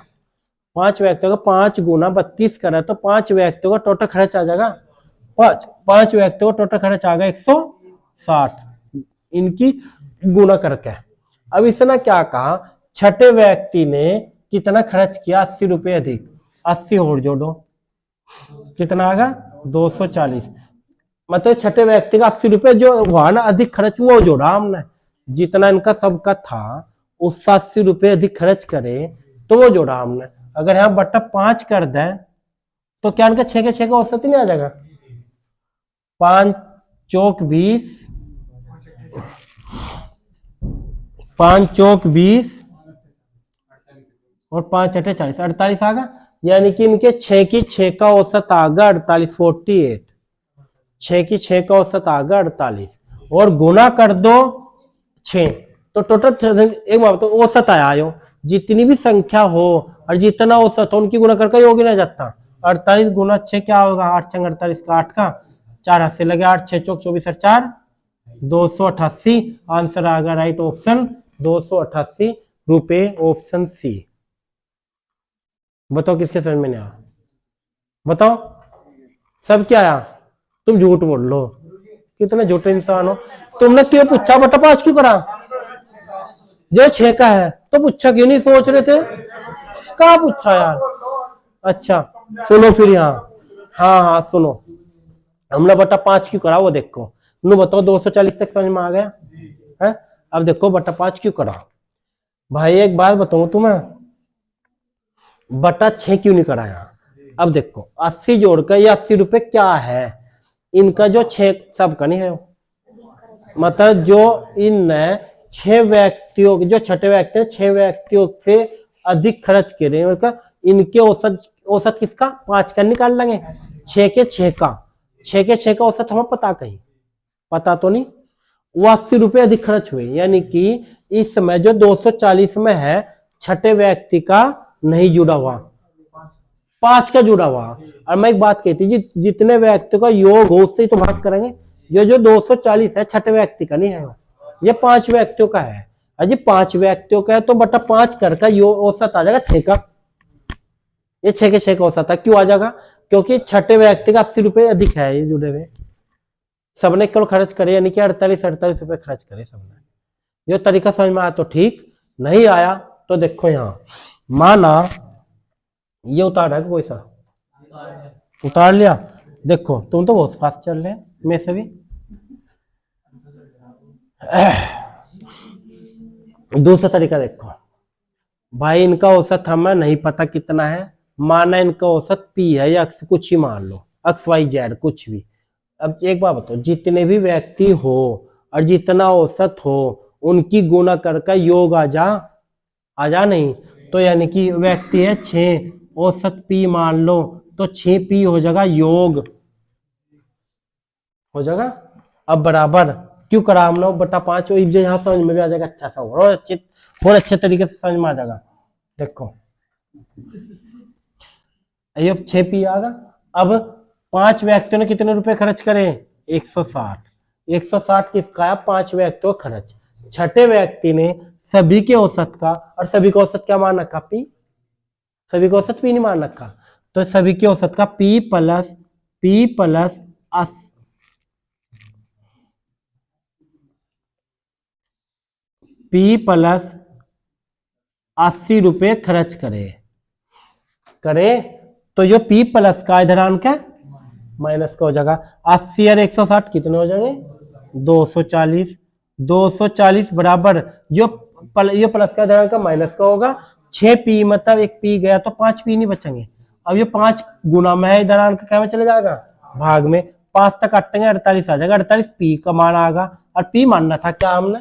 5 व्यक्तियों का 5 गुना 32 करा तो 5 व्यक्तियों का टोटल खर्च आ जाएगा 5 व्यक्तियों का टोटल खर्च आ गया 160, इनकी गुना करके। अब इसने क्या कहा, छठे व्यक्ति ने कितना खर्च किया? 80 रुपए अधिक, 80 और जोड़ो, कितना आएगा 240। मतलब छठे व्यक्ति का 80 रुपए जो हुआ ना अधिक खर्च, वो जोड़ा हमने, जितना इनका सबका था उससे 80 रुपए अधिक खर्च करे तो वो जोड़ा हमने। अगर यहाँ बट्टा 5 कर दे तो क्या इनका 6 के 6 का औसत ही नहीं आ जाएगा? 5 चौक 20, 5 चौक 20 और 5 अठे 40, 48 आ गया। यानी कि इनके 6 की 6 का औसत आ गया 48, 48। 6 की 6 का औसत आ गया 48 और गुना कर दो 6, तो टोटल एक बात तो औसत आया। जितनी भी संख्या हो और जितना औसत हो उनकी गुना करके योग ना जाता। 48 गुना 6 क्या होगा? 8 छंग 48 का 8 का 4 हाथ से लगे, 8 6 चौक 24 और 4 288। आंसर आ गया राइट ऑप्शन 288 रुपए, ऑप्शन सी। बताओ किसके समझ में नहीं आया? बताओ सब क्या आया? तुम झूठ बोल लो, कितने झूठे इंसान हो। तुमने क्यों पूछा बटा 5 क्यों करा? जो 6 का है तो पूछा क्यों नहीं? सोच रहे थे कहा पूछा यार। अच्छा सुनो फिर यहाँ, हाँ सुनो, हमने बटा 5 क्यों करा वो देखो। नु बताओ 240 तक समझ में आ गया है? अब देखो बटा 5 क्यों करा। भाई एक बात बताऊं तुम्हें, बटा 6 क्यों नहीं करा यहाँ? अब देखो 80 जोड़कर ये 80 रुपए क्या है? इनका जो 6 सबका नहीं है, मतलब जो इन 6 व्यक्तियों, जो छठे व्यक्ति है 6 व्यक्तियों से अधिक खर्च कर रहे हैं, इनके औसत किसका 5 का निकाल लेंगे, 6 के 6 का, 6 के 6 का औसत हमें पता, कहीं पता तो नहीं। वो 80 रुपए अधिक खर्च हुए, यानी कि इस समय जो 240 में है छठे व्यक्ति का नहीं जुड़ा हुआ, 5 का जुड़ा हुआ। और मैं एक बात कहती जी, जितने व्यक्तियों का योग हो उससे ही तो भाग करेंगे। ये जो 240 है छठे व्यक्ति का नहीं है, ये 5 व्यक्तियों का है। अजी 5 व्यक्तियों का है तो बटा 5 का योग औसत आ जाएगा 6 का। ये 6 के 6 का औसत है। क्यों आ जाएगा? क्योंकि छठे व्यक्ति का 80 रुपए अधिक है ये जुड़े हुए। सबने केवल खर्च करे, यानी कि 48 रुपए खर्च करे सबने। ये तरीका समझ में आया तो ठीक, नहीं आया तो देखो यहाँ, माना ये उतारा है कोई सा, उतार लिया। देखो तुम तो बहुत फास्ट चल रहे हैं, मैं से भी। दूसरा तरीका देखो भाई, इनका औसत हमें नहीं पता कितना है, माना इनका औसत पी है या अक्स कुछ ही मान लो, एक्स वाई जेड कुछ भी। अब एक बात बताओ, जितने भी व्यक्ति हो और जितना औसत हो उनकी गुणा करके योग आ जा नहीं, तो यानी कि व्यक्ति है 6, औसत पी मान लो तो 6 पी हो जाएगा, योग हो जाएगा। अब बराबर क्यों करा हम लोग, बटा 5 यहाँ समझ में भी आ जाएगा अच्छा सा, और अच्छे तरीके से समझ में आ जाएगा। देखो ये 6 पी आ गया। अब 5 व्यक्तियों ने कितने रुपए खर्च करे? 160 किसका है? 5 व्यक्तियों का खर्च। छठे व्यक्ति ने सभी के औसत का, और सभी का औसत क्या मान रखा? पी। सभी का औसत पी नहीं मान रखा, तो सभी के औसत का पी प्लस 80 रुपए खर्च करे तो जो P प्लस का इधर आन का माइनस का हो जाएगा। 80 और 160 कितने हो जाएंगे? 240 बराबर जो ये प्लस का इधर का माइनस का होगा। 6 पी मतलब एक पी गया तो 5 पी नहीं बचेंगे। अब ये 5 गुना में इधर आन का क्या में चले जाएगा? भाग में। 5 तक काटेंगे 48 आ जाएगा। 48 पी का मान आएगा, और पी मानना था क्या हमने?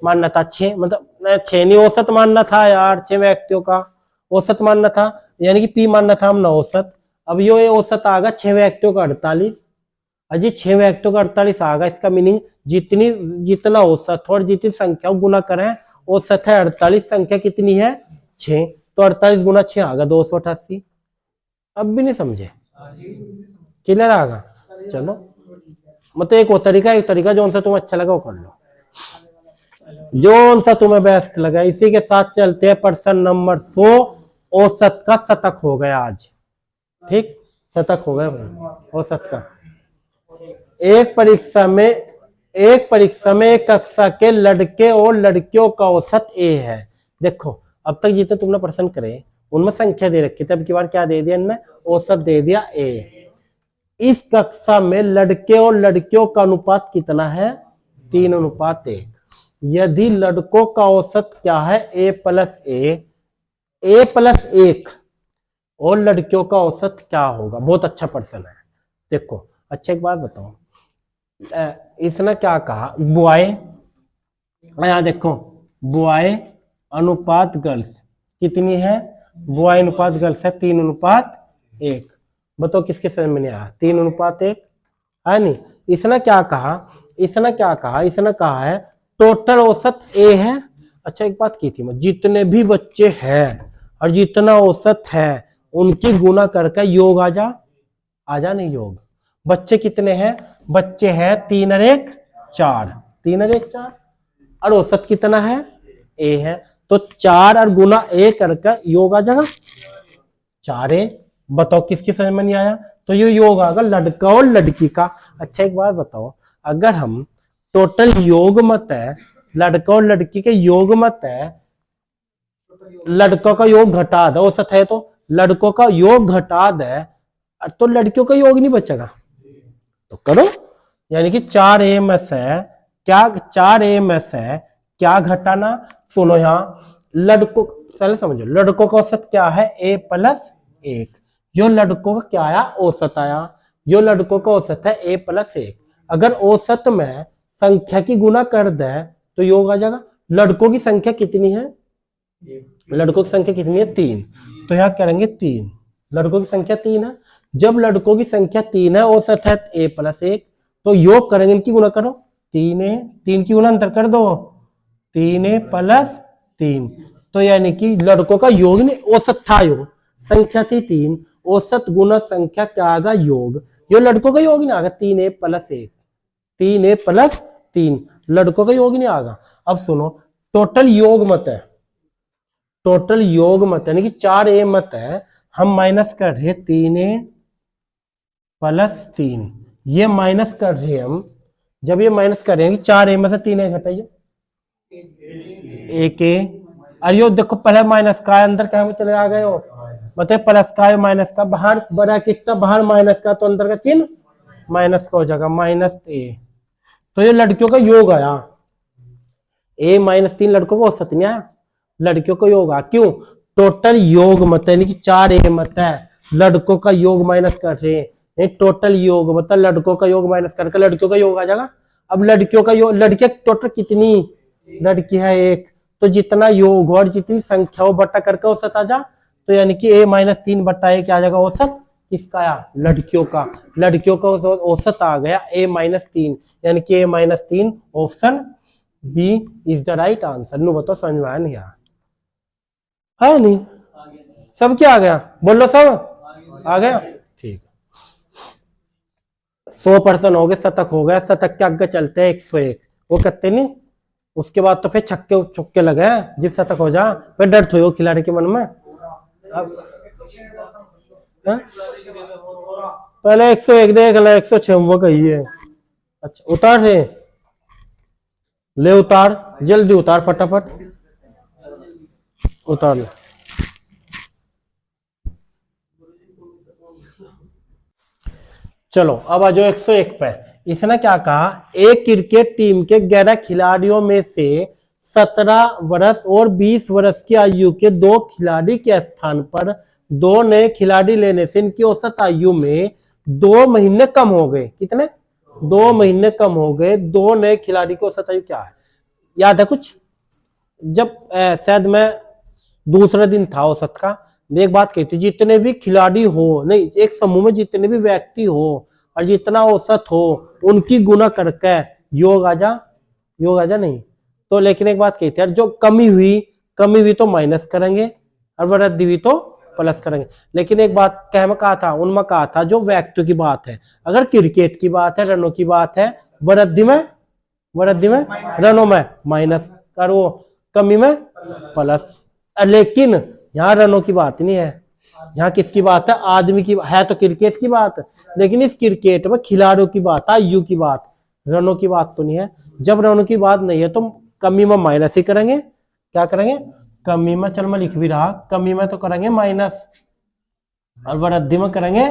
मानना था 6, मतलब 6 नहीं, औसत मानना था यार, 6 व्यक्तियों का औसत मानना था, यानी कि पी मानना था हमने औसत। अब ये औसत आ गया 6 व्यक्तियों का 48। अजी 6 व्यक्तियों का 48 आ गया, इसका मीनिंग जितना औसत और जितनी संख्या गुना करें, औसत है 48, संख्या कितनी है? 6, तो 48 गुना 6 आ गया 288। अब भी नहीं समझे? क्लियर आ गया? चलो, मतलब एक तरीका जो उनसे तुम्हें अच्छा लगा वो कर लो, जो सा तुम्हें बेस्ट लगा। इसी के साथ चलते हैं प्रश्न नंबर 100। औसत का शतक हो गया आज, ठीक, शतक हो गया औसत का। एक परीक्षा में एक कक्षा के लड़के और लड़कियों का औसत ए है। देखो अब तक जितने तुमने प्रश्न करे उनमें संख्या दे रखी थी, अब की बार क्या दे दिया इनने? औसत दे दिया ए। इस कक्षा में लड़के और लड़कियों का अनुपात कितना है? 3:1। यदि लड़कों का औसत क्या है? ए प्लस 1, और लड़कियों का औसत क्या होगा? बहुत अच्छा प्रश्न है। देखो अच्छा एक बात बताओ, इसने क्या कहा? बॉय, यहां देखो बॉय अनुपात गर्ल्स कितनी है? बॉय अनुपात गर्ल्स है 3:1। बताओ किसके समझ में नहीं आया? 3:1 है नहीं। इसने क्या कहा? इसने कहा है टोटल औसत ए है। अच्छा एक बात की थी मैं, जितने भी बच्चे हैं और जितना औसत है उनकी गुना करके योग आ जा नहीं योग। बच्चे कितने हैं? बच्चे हैं 3 और 1 4, और औसत कितना है? ए है, तो 4 और गुना ए करके योग आ जाएगा 4A। बताओ किसकी समझ में नहीं आया? तो ये योग आएगा लड़का और लड़की का। अच्छा एक बात बताओ, अगर हम टोटल योग मत है, लड़का और लड़की के योग मत है, लड़कों का योग घटा दे, औसत है तो लड़कों का योग घटा दे तो लड़कियों का योग नहीं बचेगा, तो करो। यानी कि 4A में से क्या घटाना? सुनो यहाँ, लड़कों पहले समझो, लड़कों का औसत क्या है? A plus 1। जो लड़कों का क्या आया? औसत आया। जो लड़कों का औसत है A प्लस 1। अगर औसत में संख्या की गुना कर दे तो योग आ जाएगा। लड़कों की संख्या कितनी है? लड़कों की संख्या कितनी है? 3, तो यहाँ करेंगे 3। लड़कों की संख्या 3 है। जब लड़कों की संख्या 3 है, औसत है A प्लस 1, तो योग करेंगे, इनकी गुना करो, 3 की गुना अंतर कर दो, 3A प्लस 3। तो यानी कि लड़कों का योग नहीं, औसत था योग, संख्या थी 3, औसत गुना संख्या क्या आएगा, योग। ये लड़कों का योग नहीं आएगा, 3a + 1, 3a + 3 लड़कों का योग नहीं आएगा। अब सुनो, टोटल योग मत है, टोटल योग मत यानी कि 4a मत है, हम माइनस कर रहे 3a + 3, ये माइनस कर रहे हम। जब ये माइनस कर रहे हैं कि 4a में से 3a घटाइए, 1a। अरे यो देखो पहले माइनस का है, अंदर क्या में चले आ गए हो, मतलब प्लस का है माइनस का, बाहर बड़ा कितना, बाहर माइनस का तो अंदर का चिन्ह माइनस का हो जाएगा, -a। तो ये लड़कियों का योग आया, a - 3 लड़कों को औसत नहीं आया, लड़कियों को योग आया। क्यों, टोटल योग मत यानी कि 4a मत है, लड़कों का योग माइनस कर रहे हैं, टोटल योग मतलब लड़कों का योग माइनस करके लड़कियों का योग आ जाएगा। अब लड़कियों का योग, लड़कियां टोटल कितनी, लड़की है 1, तो जितना योग और जितनी संख्या हो बट्टा करके औसत आ जा, तो यानी कि a - 3 बट्टा 1 क्या आ जाएगा, औसत किसका आया, लड़कियों का। लड़कियों का औसत आ गया a - 3, यानी कि a - 3 option B is the right answer. नु बताओ समझ में आया नहीं आया, है नहीं, सब क्या आ गया, बोलो सब आ गया, ठीक। 100% हो गए, शतक हो गया, शतक के आगे चलते हैं 101, वो कहते नहीं, उसके बाद तो फिर छक्के चुक्के लगे, जब शतक हो जा फिर डर थोड़ी हो खिलाड़ी के मन में। अब पहले 101 देख ले, 106 वो कहिए। अच्छा उतार रहे, ले उतार, जल्दी उतार, फटाफट उतार ले। चलो अब आ जाओ 101 पे। इसने क्या कहा, एक क्रिकेट टीम के 11 खिलाड़ियों में से 17 वर्ष और 20 वर्ष की आयु के 2 खिलाड़ी के स्थान पर 2 नए खिलाड़ी लेने से इनकी औसत आयु में 2 महीने कम हो गए। कितने, 2 महीने कम हो गए। 2 नए खिलाड़ी की औसत आयु क्या है, याद है कुछ? जब शायद मैं दूसरा दिन था औसत का, एक बात कहती, जितने भी खिलाड़ी हो, नहीं एक समूह में जितने भी व्यक्ति हो और जितना औसत हो उनकी गुना करके योग आ जा, योग आ जा नहीं तो। लेकिन एक बात कहती है, जो कमी हुई तो माइनस करेंगे और वृद्धि हुई तो प्लस करेंगे। लेकिन एक बात कहा था, उनमें कहा था जो व्यक्तियों की बात है, अगर क्रिकेट की बात है, रनों की बात है, वृद्धि में रनों में माइनस करो, कमी में प्लस। लेकिन यहाँ रनों की बात नहीं है, यहाँ किसकी बात है, आदमी की है, तो क्रिकेट की बात है, लेकिन इस क्रिकेट में खिलाड़ियों की बात है, आयु की बात, रनों की बात तो नहीं है। जब रनों की बात नहीं है तो कमी में माइनस ही करेंगे। क्या करेंगे, कमी में, चल मैं लिख भी रहा, कमी में तो करेंगे माइनस और वृद्धि में करेंगे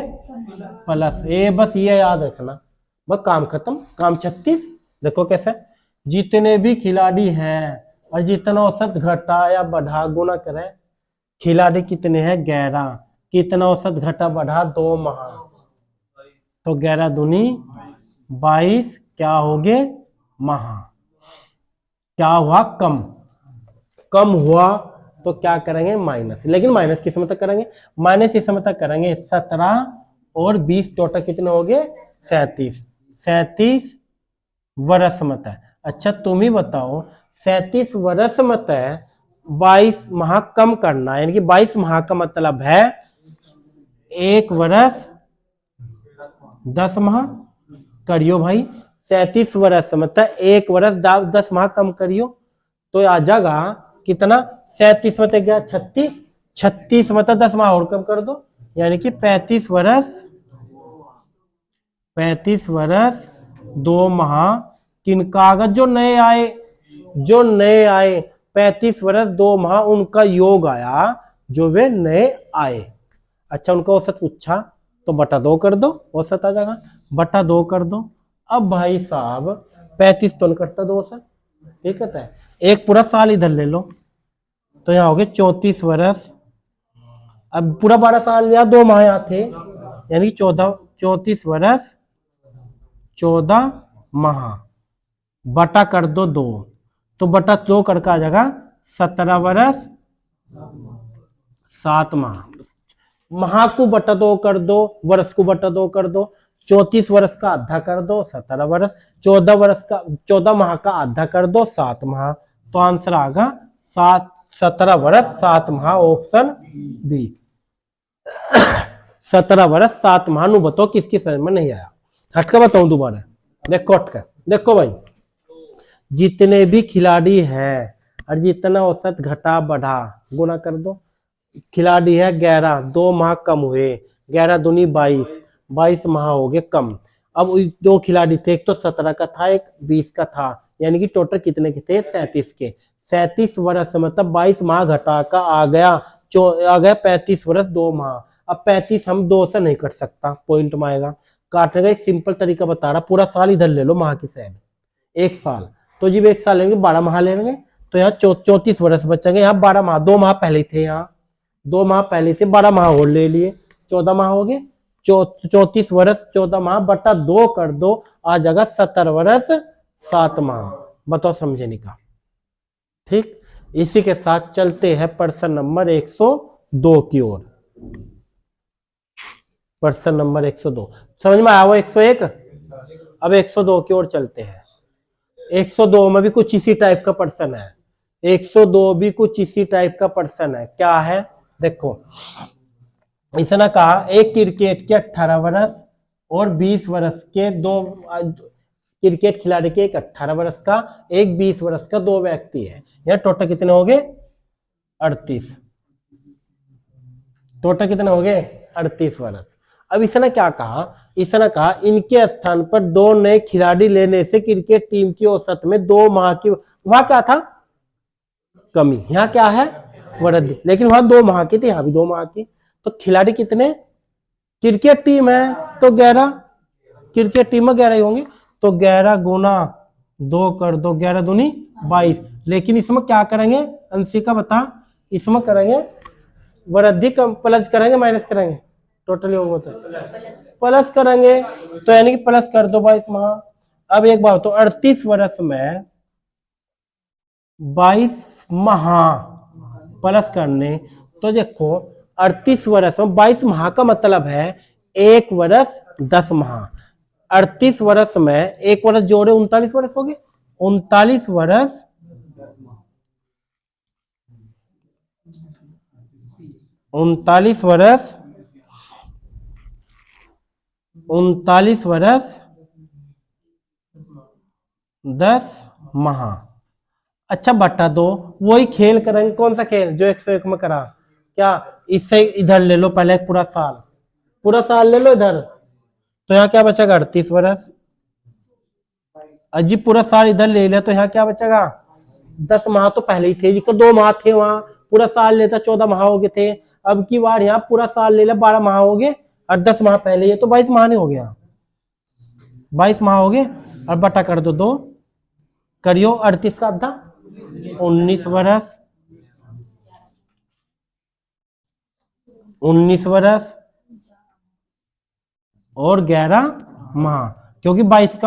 प्लस। ए बस ये याद रखना, बस काम खत्म, काम 36। देखो कैसे, जितने भी खिलाड़ी हैं और जितना औसत घटा या बढ़ा गुना करें, खिलाड़ी कितने हैं 11, कितना औसत घटा बढ़ा 2 माह, तो 11 दूनी 22, क्या हो गए माह, क्या हुआ कम हुआ तो क्या करेंगे माइनस। लेकिन माइनस किस समय तक करेंगे, माइनस इस समय तक करेंगे 17 और 20 टोटल कितने हो गए 37 वर्ष मत है। अच्छा तुम ही बताओ, 37 वर्ष मत है 22 माह कम करना, यानी कि 22 माह का मतलब है 1 वर्ष 10 माह करियो भाई। 37 वर्ष मतलब 1 वर्ष 10 माह कम करियो तो आ जाएगा कितना, 37 में गया 36 मतलब 10 माह और कम कर दो, यानी कि 35 वर्ष 2 माह किन कागज जो नए आए 35 वर्ष 2 माह उनका योग आया जो वे नए आए। अच्छा उनका औसत पूछा तो बटा 2 कर दो, औसत आ जाएगा, बटा 2 कर दो। अब भाई साहब 35 तो कटता 2 से, ठीक है, एक पूरा साल इधर ले लो तो यहाँ हो गए 34 वर्ष। अब पूरा 12 साल या 2 माह यहाँ थे, यानी 34 वर्ष 14 माह बटा कर दो 2, तो बटा 2 करके आ जाएगा 17 वर्ष 7 माह। माह को बटा 2 कर दो, वर्ष को बटा 2 कर दो, 34 वर्ष का आधा कर दो 17 वर्ष, 14 माह का आधा कर दो 7 माह, तो आंसर आएगा 17 वर्ष 7 माह, ऑप्शन बी। 17 वर्ष 7 माह। नु बताओ किसकी समझ में नहीं आया। हटका बताऊं दोबारा, देखो हटका, देखो भाई, जितने भी खिलाड़ी हैं और जितना औसत घटा बढ़ा गुना कर दो। खिलाड़ी है 11, 2 माह कम हुए, 11 दूनी 22, 22 माह हो गए कम। अब दो खिलाड़ी थे, एक तो 17 का था, एक 20 का था, यानी कि टोटल कितने के थे? 37 के। 37 वर्ष मतलब 22 माह घटा का आ गया आ गया 35 वर्ष 2 माह। अब 35 हम 2 से नहीं कट सकता, पॉइंट में आएगा। काटने का एक सिंपल तरीका बता रहा, पूरा साल इधर ले लो माह की साइड, 1 साल। तो जब 1 साल लेंगे 12 माह लेंगे, तो यहाँ 34 वर्ष बचेंगे। यहाँ 12 माह, 2 माह पहले थे, यहाँ 2 माह पहले से 12 माह और ले लिए, 14 माह हो गए। 34 वर्ष 14 माह बटा 2 कर दो, आ जाएगा 70 वर्ष 7 माह। बताओ समझे नहीं का? ठीक, इसी के साथ चलते हैं प्रश्न नंबर 102 की ओर। प्रश्न नंबर 102 समझ में आया वो? 101। अब 102 की ओर चलते हैं। 102 में भी कुछ इसी टाइप का प्रश्न है। 102 भी कुछ इसी टाइप का प्रश्न है। क्या है देखो, इसने कहा एक क्रिकेट के 18 वर्ष और 20 वर्ष के दो क्रिकेट खिलाड़ी के, एक 18 वर्ष का एक 20 वर्ष का, 2 व्यक्ति है। यह टोटल कितने हो गए? 38। टोटल कितने हो गए? 38 वर्ष। अब इसने क्या कहा? इसने कहा इनके स्थान पर 2 नए खिलाड़ी लेने से क्रिकेट टीम की औसत में 2 माह की, वहां क्या था? कमी। यहाँ क्या है? वृद्धि। लेकिन वहां 2 माह की थी, यहाँ भी 2 माह की। तो खिलाड़ी कितने? क्रिकेट टीम है तो 11, क्रिकेट टीम में 11 ही होंगे, तो 11 गुना 2 कर दो, 11 दूनी 22। लेकिन इसमें क्या करेंगे अंशिका बता? इसमें करेंगे वृद्धि, कम प्लस करेंगे माइनस करेंगे? टोटल योग होता है प्लस करेंगे, तो यानी कि प्लस कर दो 22 माह। अब एक बात, तो 38 वर्ष में 22 माह प्लस करने, तो देखो 38 वर्ष में 22 माह का मतलब है 1 वर्ष 10 माह। 38 वर्ष में 1 वर्ष जोड़े 39 वर्ष हो गए। 39 वर्ष 39 वर्ष 39 वर्ष 10 माह। अच्छा बटा 2, वही खेल करेंगे। कौन सा खेल? जो 101 में करा। क्या? इससे इधर ले लो पहले पूरा साल, पूरा साल ले लो इधर, तो यहाँ क्या बचेगा? 38 वर्ष। अजी पूरा साल इधर ले लिया, तो यहाँ क्या बचेगा? 10 माह तो पहले ही थे, जिसको 2 माह थे वहां पूरा साल लेता 14 माह हो गए थे। अब की बार यहाँ पूरा साल ले लिया 12 माह हो गए, और 10 माह पहले ही, तो 22 माह नहीं हो गया? 22 माह हो गए। और बटा कर दो 2, करियो 38 का आधा 19 वर्ष, 19 वर्ष और 11 माह, क्योंकि 22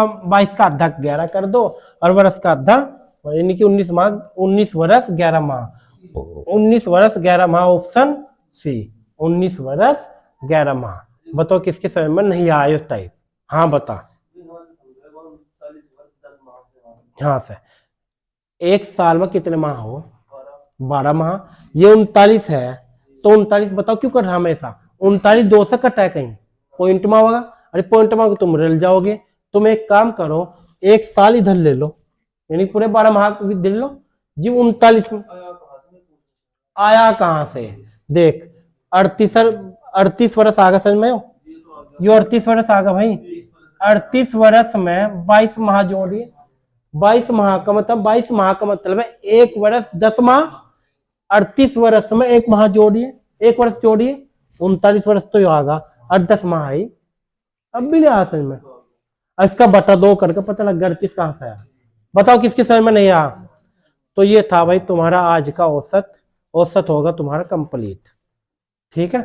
का आधा 11 कर दो, और वर्ष का आधा, यानी कि 19 माह, 19 वर्ष 11 माह, 19 वर्ष 11 माह, ऑप्शन सी, 19 वर्ष 11 माह। बताओ किसके समय में नहीं आया टाइप? हाँ बता। हाँ सर, 1 साल में कितने माह हो? 12 माह। ये 39 है, तो 39 बताओ क्यों कर रहा हमेशा? 39 2 से कटा है कहीं, पॉइंट में होगा। अरे पॉइंट में तुम रल जाओगे। तुम एक काम करो, 1 साल इधर ले लो, यानी पूरे 12 माह ले लो जी। 39 आया कहां से? देख 38 वर्ष आगा, समझ में? यो 38 वर्ष आगा भाई। 38 वर्ष में 22 माह जोड़िए, 22 माह का मतलब 22 माह का मतलब है 1 वर्ष 10 माह। 38 वर्ष में 1 माह जोड़िए, 1 वर्ष जोड़िए, 39 वर्ष तो आगा, और 10 माह आई। अब भी लिया समझ में? इसका बटा 2 करके पता लग गया 38 कहां से आया। बताओ किसके समझ में नहीं आया? तो ये था भाई तुम्हारा आज का औसत। औसत होगा तुम्हारा कंप्लीट। ठीक है।